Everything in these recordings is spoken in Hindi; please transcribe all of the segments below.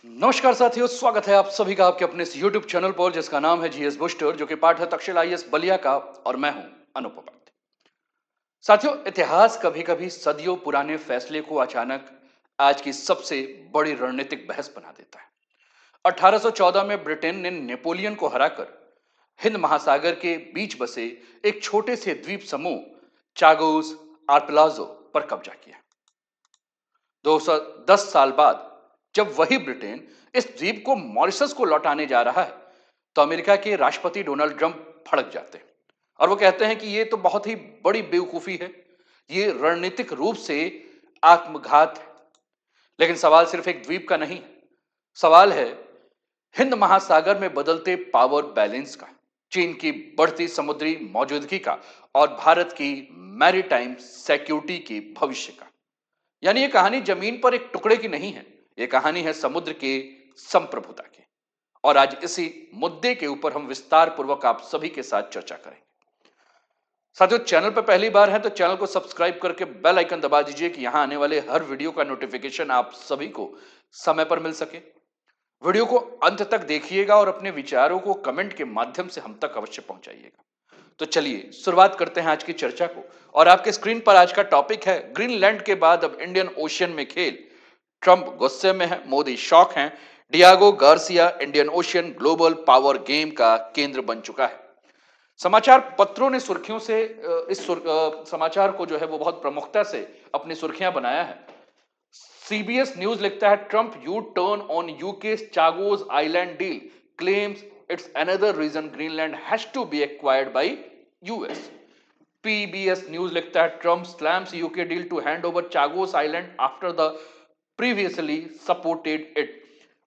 नमस्कार साथियों, स्वागत है आप सभी का आपके अपने इस YouTube चैनल पर जिसका नाम है जीएस बूस्टर, जो कि पाठ है तक्षशिला आईएएस बलिया का। और मैं हूं अनुप उपाध्याय। साथियों, इतिहास कभी कभी सदियों पुराने फैसले को अचानक आज की सबसे बड़ी रणनीतिक बहस बना देता है। 1814 में ब्रिटेन ने नेपोलियन को हराकर हिंद महासागर के बीच बसे एक छोटे से द्वीप समूह चागोस आर्पेलागो पर कब्जा किया। 210 साल बाद जब वही ब्रिटेन इस द्वीप को मॉरिशस को लौटाने जा रहा है, तो अमेरिका के राष्ट्रपति डोनाल्ड ट्रंप भड़क जाते हैं और वो कहते हैं कि ये तो बहुत ही बड़ी बेवकूफी है, ये रणनीतिक रूप से आत्मघात है। लेकिन सवाल सिर्फ एक द्वीप का नहीं है, सवाल है हिंद महासागर में बदलते पावर बैलेंस का, चीन की बढ़ती समुद्री मौजूदगी का और भारत की मैरीटाइम सिक्योरिटी के भविष्य का। यानी ये कहानी जमीन पर एक टुकड़े की नहीं है, ये कहानी है समुद्र के संप्रभुता की। और आज इसी मुद्दे के ऊपर हम विस्तार पूर्वक आप सभी के साथ चर्चा करेंगे। साथियों, चैनल पर पहली बार है तो चैनल को सब्सक्राइब करके बेल आइकन दबा दीजिए कि यहां आने वाले हर वीडियो का नोटिफिकेशन आप सभी को समय पर मिल सके। वीडियो को अंत तक देखिएगा और अपने विचारों को कमेंट के माध्यम से हम तक अवश्य पहुंचाइएगा। तो चलिए शुरुआत करते हैं आज की चर्चा को। और आपके स्क्रीन पर आज का टॉपिक है ग्रीनलैंड के बाद अब इंडियन ओशियन में खेल। ट्रंप गुस्से में है, मोदी शॉक हैं, Diego Garcia Indian ocean global power game का केंद्र बन चुका है। समाचार पत्रों ने सुर्खियों से समाचार को जो है वो बहुत प्रमुखता से अपनी सुर्खियां बनाया है। सीबीएस न्यूज लिखता है Trump U turn on UK Chagos island deal, claims it's another reason Greenland has to be acquired by US. PBS news लिखता है Trump slams UK deal to hand over Chagos island after the previously supported it.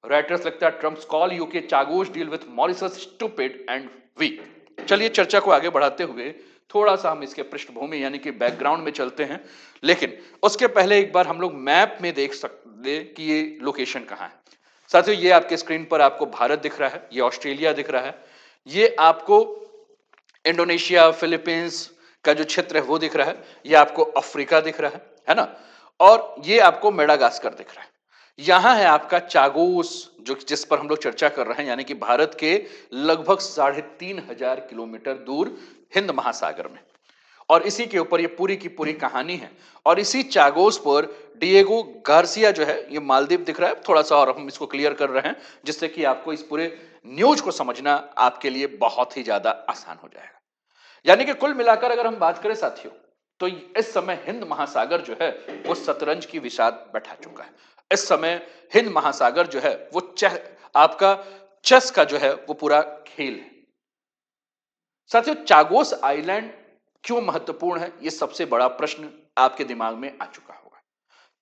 Reuters लिखता है Trump's call UK Chagos deal with Mauritius stupid and weak. चलिए चर्चा को आगे बढ़ाते हुए थोड़ा सा हम इसके पृष्ठभूमि यानी कि बैकग्राउंड में चलते हैं। लेकिन उसके पहले एक बार हम लोग मैप में देख सकते हैं कि ये लोकेशन कहां है। साथियों, ये आपके स्क्रीन पर आपको भारत दिख रहा है, ये ऑस्ट्रेलिया दिख रहा है, ये आपको इंडोनेशिया फिलीपींस का जो क्षेत्र है वो दिख रहा है, ये आपको अफ्रीका दिख रहा है ना, और ये आपको मेडागास्कर दिख रहा है। यहां है आपका चागोस, जो जिस पर हम लोग चर्चा कर रहे हैं, यानी कि भारत के लगभग 3,500 किलोमीटर दूर हिंद महासागर में। और इसी के ऊपर ये पूरी की पूरी कहानी है। और इसी चागोस पर डिएगो गार्सिया जो है, ये मालदीव दिख रहा है थोड़ा सा, और हम इसको क्लियर कर रहे हैं जिससे कि आपको इस पूरे न्यूज को समझना आपके लिए बहुत ही ज्यादा आसान हो जाएगा। यानी कि कुल मिलाकर अगर हम बात करें साथियों, तो इस समय हिंद महासागर जो है वो शतरंज की विषाद बैठा चुका है। इस समय हिंद महासागर जो है वो आपका चेस का जो है वो पूरा खेल है। साथियों, चागोस आइलैंड क्यों महत्वपूर्ण है, ये सबसे बड़ा प्रश्न आपके दिमाग में आ चुका होगा।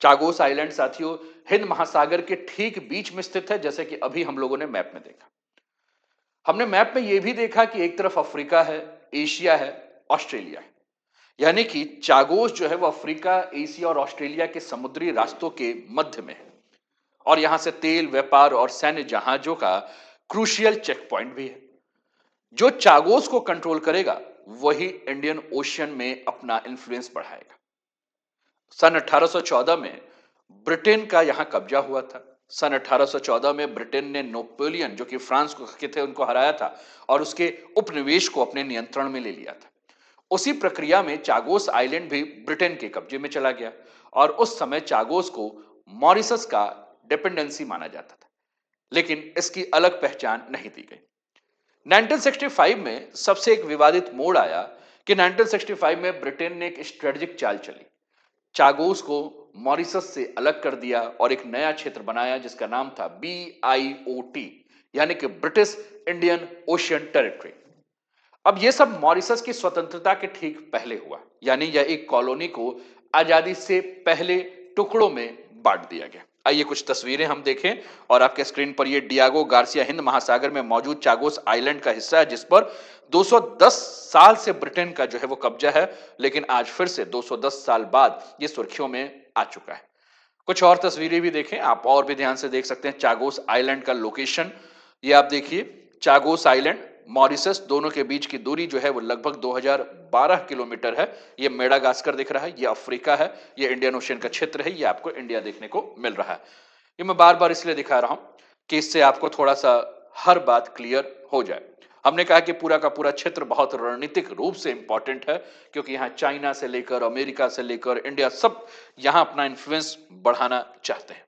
चागोस आइलैंड साथियों हिंद महासागर के ठीक बीच में स्थित है, जैसे कि अभी हम लोगों ने मैप में देखा। हमने मैप में यह भी देखा कि एक तरफ अफ्रीका है, एशिया है, ऑस्ट्रेलिया है। यानी कि चागोस जो है वो अफ्रीका, एशिया और ऑस्ट्रेलिया के समुद्री रास्तों के मध्य में है। और यहां से तेल, व्यापार और सैन्य जहाजों का क्रूशियल चेक पॉइंट भी है। जो चागोस को कंट्रोल करेगा वही इंडियन ओशियन में अपना इंफ्लुएंस बढ़ाएगा। सन 1814 में ब्रिटेन का यहां कब्जा हुआ था। सन 1814 में ब्रिटेन ने नेपोलियन, जो कि फ्रांस के थे, उनको हराया था और उसके उपनिवेश को अपने नियंत्रण में ले लिया था। उसी प्रक्रिया में चागोस आइलैंड भी ब्रिटेन के कब्जे में चला गया और उस समय चागोस को मॉरिशस का डिपेंडेंसी माना जाता था, लेकिन इसकी अलग पहचान नहीं दी गई। 1965 में सबसे एक विवादित मोड़ आया कि 1965 में ब्रिटेन ने एक स्ट्रेटेजिक चाल चली, चागोस को मॉरिशस से अलग कर दिया और एक नया क्षेत्र बनाया जिसका नाम था BIOT, यानी कि ब्रिटिश इंडियन ओशियन टेरिटरी। अब यह सब मॉरिशस की स्वतंत्रता के ठीक पहले हुआ, यानी यह एक कॉलोनी को आजादी से पहले टुकड़ों में बांट दिया गया। आइए कुछ तस्वीरें हम देखें। और आपके स्क्रीन पर यह डियागो गार्सिया हिंद महासागर में मौजूद चागोस आइलैंड का हिस्सा है, जिस पर 210 साल से ब्रिटेन का जो है वो कब्जा है, लेकिन आज फिर से 210 साल बाद ये सुर्खियों में आ चुका है। कुछ और तस्वीरें भी देखें आप, और भी ध्यान से देख सकते हैं चागोस आइलैंड का लोकेशन। ये आप देखिए, चागोस आइलैंड मॉरिशस दोनों के बीच की दूरी जो है वो लगभग 2012 किलोमीटर है। ये मेडागास्कर दिख रहा है, ये अफ्रीका है, ये इंडियन ओशियन का क्षेत्र है, ये आपको इंडिया देखने को मिल रहा है। ये मैं बार बार इसलिए दिखा रहा हूं कि इससे आपको थोड़ा सा हर बात क्लियर हो जाए। हमने कहा कि पूरा का पूरा क्षेत्र बहुत रणनीतिक रूप से इंपॉर्टेंट है, क्योंकि यहां चाइना से लेकर अमेरिका से लेकर इंडिया सब यहां अपना इन्फ्लुएंस बढ़ाना चाहते हैं।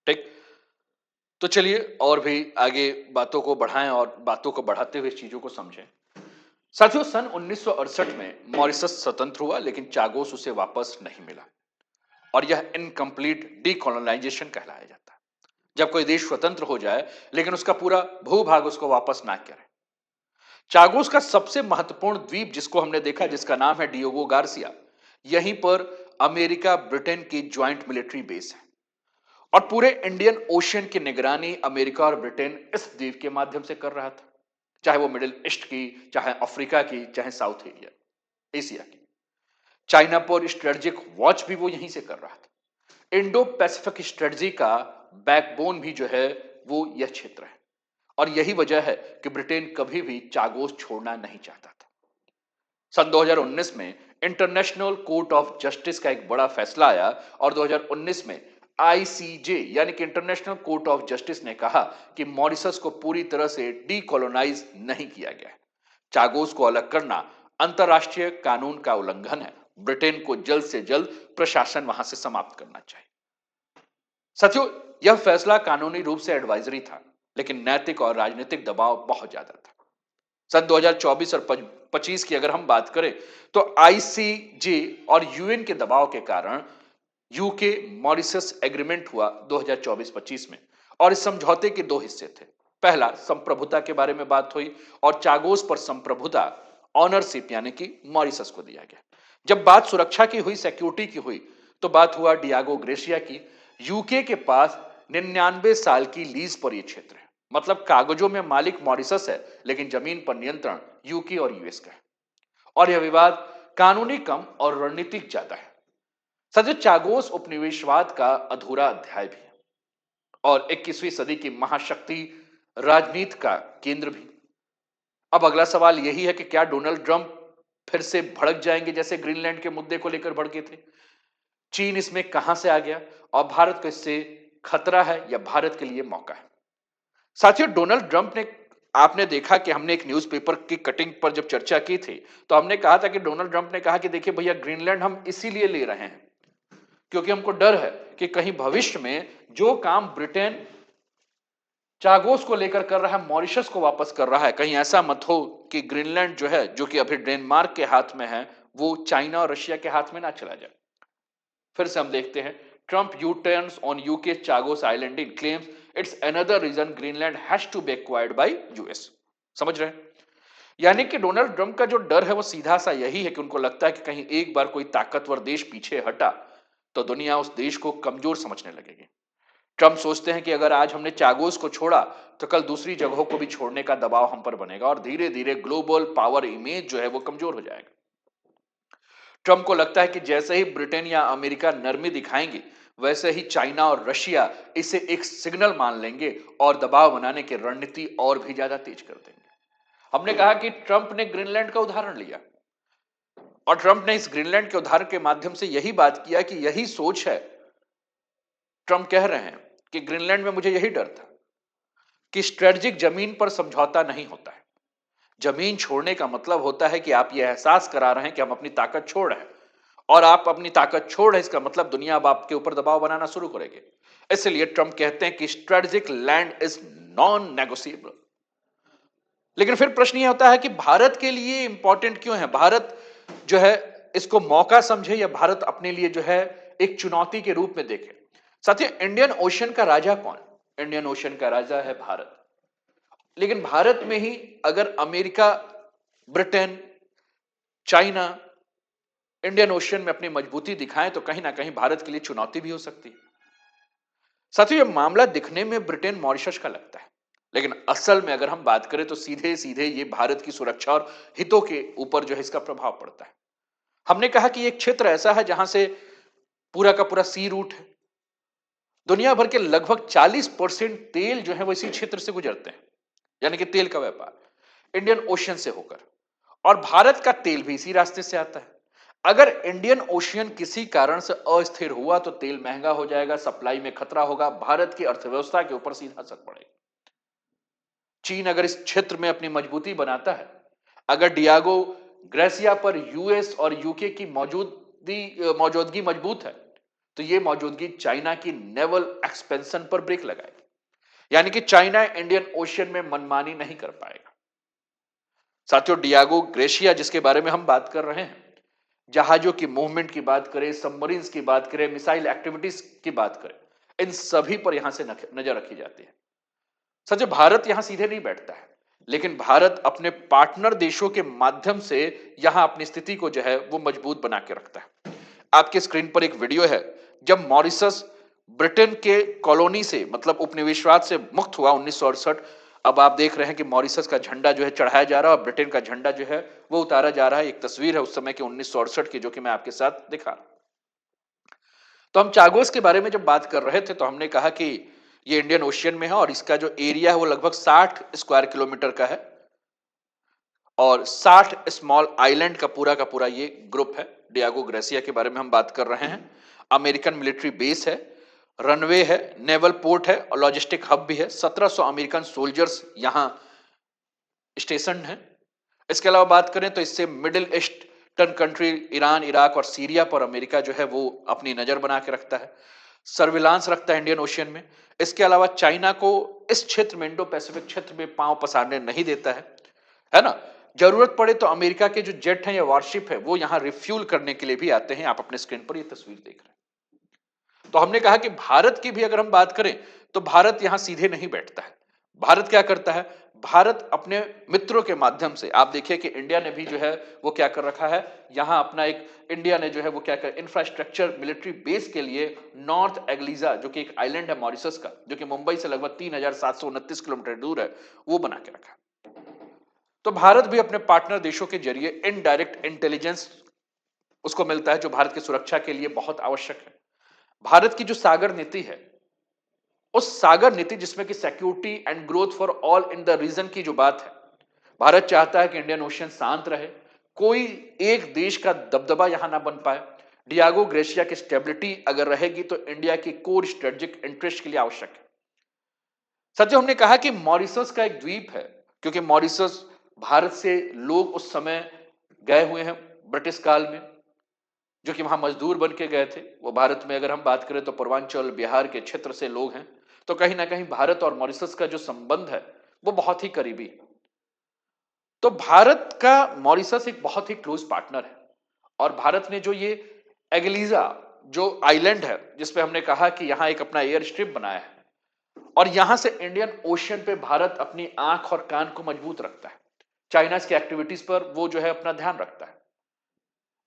ठीक। तो चलिए और भी आगे बातों को बढ़ाएं और बातों को बढ़ाते हुए चीजों को समझें। साथियों, सन 1968 में मॉरिशस स्वतंत्र हुआ, लेकिन चागोस उसे वापस नहीं मिला और यह इनकम्प्लीट डीकोलोनाइजेशन कहलाया जाता है। जब कोई देश स्वतंत्र हो जाए लेकिन उसका पूरा भूभाग उसको वापस ना करे। चागोस का सबसे महत्वपूर्ण द्वीप जिसको हमने देखा, जिसका नाम है डियोगो गार्सिया, यहीं पर अमेरिका ब्रिटेन की ज्वाइंट मिलिट्री बेस है और पूरे इंडियन ओशियन की निगरानी अमेरिका और ब्रिटेन इस द्वीप के माध्यम से कर रहा था, चाहे वो मिडिल ईस्ट की, चाहे अफ्रीका की, चाहे साउथ एरिया एशिया की। चाइना पर स्ट्रेटेजिक वॉच भी वो यहीं से कर रहा था। इंडो पैसिफिक स्ट्रेटजी का बैकबोन भी जो है वो यह क्षेत्र है और यही वजह है कि ब्रिटेन कभी भी चागोस छोड़ना नहीं चाहता था। सन 2019 में इंटरनेशनल कोर्ट ऑफ जस्टिस का एक बड़ा फैसला आया और 2019 में आईसीजे यानी कि इंटरनेशनल कोर्ट ऑफ जस्टिस ने कहा कि मॉरिशस को पूरी तरह से डीकोलोनाइज नहीं किया गया है। चागोस को अलग करना अंतरराष्ट्रीय कानून का उल्लंघन है। ब्रिटेन को जल्द से जल्द प्रशासन वहां से समाप्त करना चाहिए। साथियों, यह फैसला कानूनी रूप से एडवाइजरी था, लेकिन नैतिक और राजनीतिक दबाव बहुत ज्यादा था। सन 2024 और 25 की अगर हम बात करें तो आईसीजे और यूएन के दबाव के कारण यूके मॉरिशस एग्रीमेंट हुआ 2024-25 में और इस समझौते के दो हिस्से थे। पहला संप्रभुता के बारे में बात हुई और चागोस पर संप्रभुता ऑनरशिप यानी कि मॉरिशस को दिया गया। जब बात सुरक्षा की हुई, सिक्योरिटी की हुई, तो बात हुआ डियागो ग्रेशिया की। यूके के पास 99 साल की लीज पर यह क्षेत्र है, मतलब कागजों में मालिक मॉरिशस है लेकिन जमीन पर नियंत्रण यूके और यूएस का है और यह विवाद कानूनी कम और रणनीतिक ज्यादा है। सच, चागोस उपनिवेशवाद का अधूरा अध्याय भी है और 21वीं सदी की महाशक्ति राजनीति का केंद्र भी। अब अगला सवाल यही है कि क्या डोनाल्ड ट्रंप फिर से भड़क जाएंगे जैसे ग्रीनलैंड के मुद्दे को लेकर भड़के थे? चीन इसमें कहां से आ गया और भारत को इससे खतरा है या भारत के लिए मौका है? साथियों, डोनाल्ड ट्रंप ने, आपने देखा कि हमने एक न्यूज़पेपर की कटिंग पर जब चर्चा की थी तो हमने कहा था कि डोनाल्ड ट्रंप ने कहा कि देखिए भैया, ग्रीनलैंड हम इसीलिए ले रहे हैं क्योंकि हमको डर है कि कहीं भविष्य में जो काम ब्रिटेन चागोस को लेकर कर रहा है, मॉरिशस को वापस कर रहा है, कहीं ऐसा मत हो कि ग्रीनलैंड जो है, जो कि अभी डेनमार्क के हाथ में है, वो चाइना और रशिया के हाथ में ना चला जाए। फिर से हम देखते हैं, Trump U turns on UK Chagos island in claims it's another reason Greenland has to be acquired by US. समझ रहे हैं? यानी कि डोनाल्ड ट्रंप का जो डर है वो सीधा सा यही है कि उनको लगता है कि कहीं एक बार कोई ताकतवर देश पीछे हटा तो दुनिया उस देश को कमजोर समझने लगेगी। ट्रंप सोचते हैं कि अगर आज हमने चागोस को छोड़ा तो कल दूसरी जगहों को भी छोड़ने का दबाव हम पर बनेगा और धीरे धीरे ग्लोबल पावर इमेज जो है वो कमजोर हो जाएगा। ट्रंप को लगता है कि जैसे ही ब्रिटेन या अमेरिका नरमी दिखाएंगे, वैसे ही चाइना और रशिया इसे एक सिग्नल मान लेंगे और दबाव बनाने की रणनीति और भी ज्यादा तेज कर देंगे। हमने कहा कि ट्रंप ने ग्रीनलैंड का उदाहरण लिया और ट्रंप ने इस ग्रीनलैंड के उदाहरण के माध्यम से यही बात किया कि यही सोच है। ट्रंप कह रहे हैं कि ग्रीनलैंड में मुझे यही डर था कि स्ट्रेटेजिक जमीन पर समझौता नहीं होता है। जमीन छोड़ने का मतलब होता है कि आप यह एहसास करा रहे हैं कि हम अपनी ताकत छोड़ रहे हैं और आप अपनी ताकत छोड़ रहे हैं, इसका मतलब दुनिया अब आपके ऊपर दबाव बनाना शुरू करेगी। इसलिए ट्रंप कहते हैं कि strategic land is non negotiable. लेकिन फिर प्रश्न यह होता है कि भारत के लिए इंपॉर्टेंट क्यों है? भारत जो है इसको मौका समझे या भारत अपने लिए जो है एक चुनौती के रूप में देखे? साथियों, इंडियन ओशन का राजा कौन? इंडियन ओशन का राजा है भारत। लेकिन भारत में ही अगर America, Britain, China Indian ocean में अपनी मजबूती दिखाएं तो कहीं ना कहीं भारत के लिए चुनौती भी हो सकती है। साथियों, यह मामला दिखने में ब्रिटेन मॉरिशस का लगता है, लेकिन असल में अगर हम बात करें तो सीधे सीधे ये भारत की सुरक्षा और हितों के ऊपर जो है इसका प्रभाव पड़ता है। हमने कहा कि एक क्षेत्र ऐसा है जहां से पूरा का पूरा सी रूट है। दुनिया भर के लगभग 40% तेल जो है वो इसी क्षेत्र से गुजरते हैं, यानी कि तेल का व्यापार इंडियन ओशन से होकर, और भारत का तेल भी इसी रास्ते से आता है। अगर इंडियन ओशियन किसी कारण से अस्थिर हुआ तो तेल महंगा हो जाएगा, सप्लाई में खतरा होगा, भारत की अर्थव्यवस्था के ऊपर सीधा असर पड़ेगा। चीन अगर इस क्षेत्र में अपनी मजबूती बनाता है, अगर डियागो ग्रेसिया पर यूएस और यूके की मौजूदगी मजबूत है, तो यह मौजूदगी चाइना की नेवल एक्सपेंशन पर ब्रेक लगाएगी। यानी कि चाइना इंडियन ओशियन में मनमानी नहीं कर पाएगा। साथियों, डियागो ग्रेशिया जिसके बारे में हम बात कर रहे हैं, जहाजों की मूवमेंट की बात करें, सबमरीन्स की बात करें, मिसाइल एक्टिविटीज की बात करें, इन सभी पर यहां से नजर रखी जाती है। सच, भारत यहां सीधे नहीं बैठता है, लेकिन भारत अपने पार्टनर देशों के माध्यम से यहां अपनी स्थिति को जो है वो मजबूत बना के रखता है। आपके स्क्रीन पर एक वीडियो है, जब मॉरिशस ब्रिटेन के कॉलोनी से मतलब उपनिवेशवाद से मुक्त हुआ 1968। अब आप देख रहे हैं कि मॉरिशस का झंडा जो है चढ़ाया जा रहा है और ब्रिटेन का झंडा जो है वो उतारा जा रहा है। एक तस्वीर है उस समय के 1968 की, जो कि मैं आपके साथ दिखा रहा हूं। तो हम चागोस के बारे में जब बात कर रहे थे तो हमने कहा कि ये इंडियन ओशियन में है और इसका जो एरिया है वो लगभग 60 स्क्वायर किलोमीटर का है और 60 स्मॉल आइलैंड का पूरा ये ग्रुप है। डियागो ग्रेसिया के बारे में हम बात कर रहे हैं। अमेरिकन मिलिट्री बेस है, रनवे है, नेवल पोर्ट है और लॉजिस्टिक हब भी है। 1700 अमेरिकन सोल्जर्स यहां स्टेशन है। इसके अलावा बात करें तो इससे middle eastern country Iran, Iraq और सीरिया पर अमेरिका जो है वो अपनी नजर बना के रखता है, सर्विलांस रखता है इंडियन ओशियन में। इसके अलावा चाइना को इस क्षेत्र में, इंडो पैसिफिक क्षेत्र में पांव पसारने नहीं देता है ना। जरूरत पड़े तो अमेरिका के जो जेट हैं या वारशिप है वो यहां रिफ्यूल करने के लिए भी आते हैं। आप अपने स्क्रीन पर ये तस्वीर देख रहे हैं। तो हमने कहा कि भारत की भी अगर हम बात करें तो भारत यहां सीधे नहीं बैठता है। भारत क्या करता है? भारत अपने मित्रों के माध्यम से, आप देखिए कि इंडिया ने भी जो है वो क्या कर रखा है, यहां अपना एक इंडिया ने जो है वो क्या कर इंफ्रास्ट्रक्चर मिलिट्री बेस के लिए नॉर्थ एग्लीजा, जो कि एक आइलैंड है मॉरिशस का, जो कि मुंबई से लगभग 3729 किलोमीटर दूर है, वो बना के रखा है। तो भारत भी अपने पार्टनर देशों के जरिए इनडायरेक्ट इंटेलिजेंस उसको मिलता है, जो भारत की सुरक्षा के लिए बहुत आवश्यक है। भारत की जो सागर नीति है, उस सागर नीति जिसमें कि security and growth for all in the region की जो बात है, भारत चाहता है कि इंडियन ओशियन शांत रहे, कोई एक देश का दबदबा यहां ना बन पाए। डियागो ग्रेशिया की स्टेबिलिटी अगर रहेगी तो इंडिया की कोर स्ट्रेटेजिक इंटरेस्ट के लिए आवश्यक है। सच, हमने कहा कि मॉरिशस का एक द्वीप है, क्योंकि मॉरिशस भारत से लोग उस समय गए हुए हैं ब्रिटिश काल में, जो कि वहां मजदूर बन के गए थे। वो भारत में अगर हम बात करें तो पूर्वांचल बिहार के क्षेत्र से लोग हैं। तो कहीं ना कहीं भारत और मॉरिशस का जो संबंध है वो बहुत ही करीबी है। तो भारत का मॉरिशस एक बहुत ही क्लोज पार्टनर है और भारत ने जो ये एगलीजा जो आइलैंड है, जिसपे हमने कहा कि यहां एक अपना एयर स्ट्रिप बनाया है और यहां से इंडियन ओशियन पे भारत अपनी आंख और कान को मजबूत रखता है। चाइना की एक्टिविटीज पर वो जो है अपना ध्यान रखता है।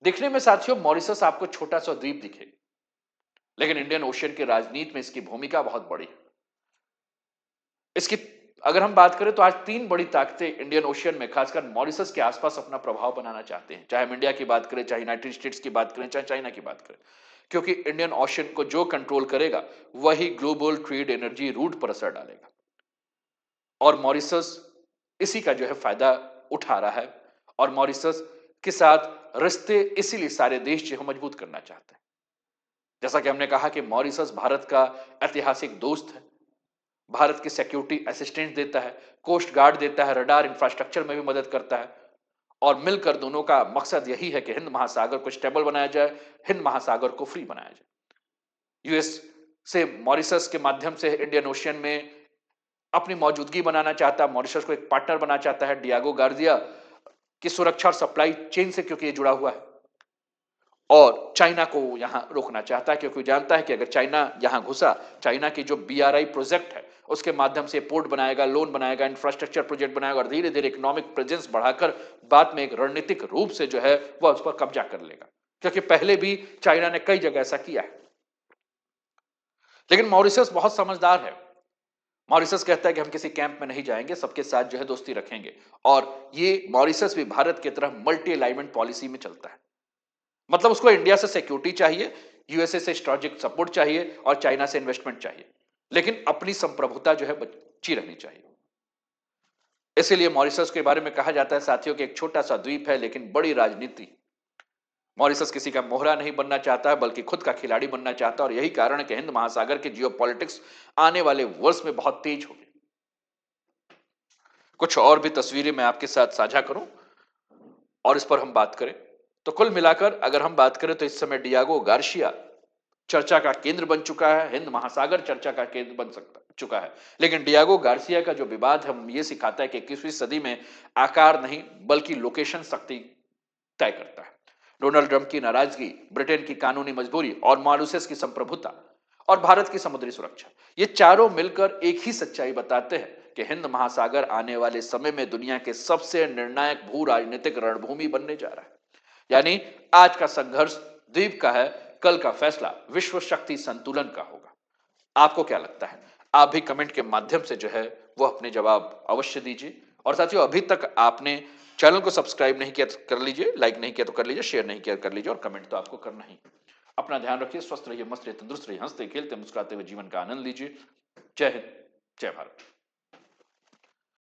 दिखने में साथियों मॉरिशस आपको छोटा सा द्वीप दिखेगा, लेकिन इंडियन ओशियन की राजनीति में इसकी भूमिका बहुत बड़ी है। इसकी अगर हम बात करें तो आज तीन बड़ी ताकतें इंडियन ओशियन में, खासकर मॉरिशस के आसपास अपना प्रभाव बनाना चाहते हैं। चाहे हम इंडिया की बात करें, चाहे यूनाइटेड स्टेट्स की बात करें, चाहे चाइना की बात करें, क्योंकि इंडियन ओशियन को जो कंट्रोल करेगा वही ग्लोबल ट्रेड एनर्जी रूट पर असर डालेगा और मॉरिशस इसी का जो है फायदा उठा रहा है और मॉरिशस के साथ रिश्ते इसीलिए सारे देश जो है मजबूत करना चाहते हैं। जैसा कि हमने कहा कि मॉरिशस भारत का ऐतिहासिक दोस्त है, भारत की सिक्योरिटी असिस्टेंस देता है, कोस्ट गार्ड देता है, रडार इंफ्रास्ट्रक्चर में भी मदद करता है और मिलकर दोनों का मकसद यही है कि हिंद महासागर को स्टेबल बनाया जाए, हिंद महासागर को फ्री बनाया जाए। यूएस से मॉरिशस के माध्यम से इंडियन ओशियन में अपनी मौजूदगी बनाना चाहता है, मॉरिशस को एक पार्टनर बनाना चाहता है डियागो गार्दिया की सुरक्षा और सप्लाई चेन से, क्योंकि ये जुड़ा हुआ है और चाइना को यहां रोकना चाहता है, क्योंकि जानता है कि अगर चाइना यहां घुसा, चाइना की जो बीआरआई प्रोजेक्ट है उसके माध्यम से पोर्ट बनाएगा, लोन बनाएगा, इंफ्रास्ट्रक्चर प्रोजेक्ट बनाएगा और धीरे धीरे इकोनॉमिक प्रेजेंस बढ़ाकर बाद में एक रणनीतिक रूप से जो है वह उस पर कब्जा कर लेगा, क्योंकि पहले भी चाइना ने कई जगह ऐसा किया है। लेकिन मॉरिशस बहुत समझदार है। मॉरिशस कहता है कि हम किसी कैंप में नहीं जाएंगे, सबके साथ जो है दोस्ती रखेंगे और ये मॉरिशस भी भारत की तरह मल्टी अलाइनमेंट पॉलिसी में चलता है। मतलब उसको इंडिया से सिक्योरिटी चाहिए, यूएसए से स्ट्रेटेजिक सपोर्ट चाहिए और चाइना से इन्वेस्टमेंट चाहिए, लेकिन अपनी संप्रभुता जो है बची रहनी चाहिए। इसीलिए मॉरिशस के बारे में कहा जाता है साथियों कि एक छोटा सा द्वीप है लेकिन बड़ी राजनीति। मॉरिशस किसी का मोहरा नहीं बनना चाहता है, बल्कि खुद का खिलाड़ी बनना चाहता है, और यही कारण है कि हिंद महासागर के जियोपॉलिटिक्स आने वाले वर्ष में बहुत तेज होगी। कुछ और भी तस्वीरें मैं आपके साथ साझा करूं और इस पर हम बात करें, तो कुल मिलाकर अगर हम बात करें तो इस समय डियागो गार्सिया चर्चा का केंद्र बन चुका है, हिंद महासागर चर्चा का केंद्र बन सकता चुका है। लेकिन डियागो गार्सिया का जो विवाद हम ये सिखाता है कि 21वीं सदी में आकार नहीं बल्कि लोकेशन शक्ति तय करता है। डोनाल्ड ट्रंप की नाराजगी, ब्रिटेन की कानूनी मजबूरी और मॉरिशस की संप्रभुता और भारत की समुद्री सुरक्षा, ये चारों मिलकर एक ही सच्चाई बताते हैं कि हिंद महासागर आने वाले समय में दुनिया के सबसे निर्णायक भू राजनीतिक रणभूमि बनने जा रहा है। यानी आज का संघर्ष द्वीप का है, कल का फैसला विश्व शक्ति संतुलन का होगा। आपको क्या लगता है? आप भी कमेंट के माध्यम से जो है वो अपने जवाब अवश्य दीजिए। और साथियों, अभी तक आपने चैनल को सब्सक्राइब नहीं किया तो कर लीजिए, लाइक नहीं किया तो कर लीजिए, शेयर नहीं किया कर लीजिए, और कमेंट तो आपको करना ही। अपना ध्यान रखिए, स्वस्थ रहिए, मस्त रहिए, तंदुरुस्त रहिए, हंसते खेलते मुस्कुराते हुए जीवन का आनंद लीजिए। जय हिंद, जय भारत।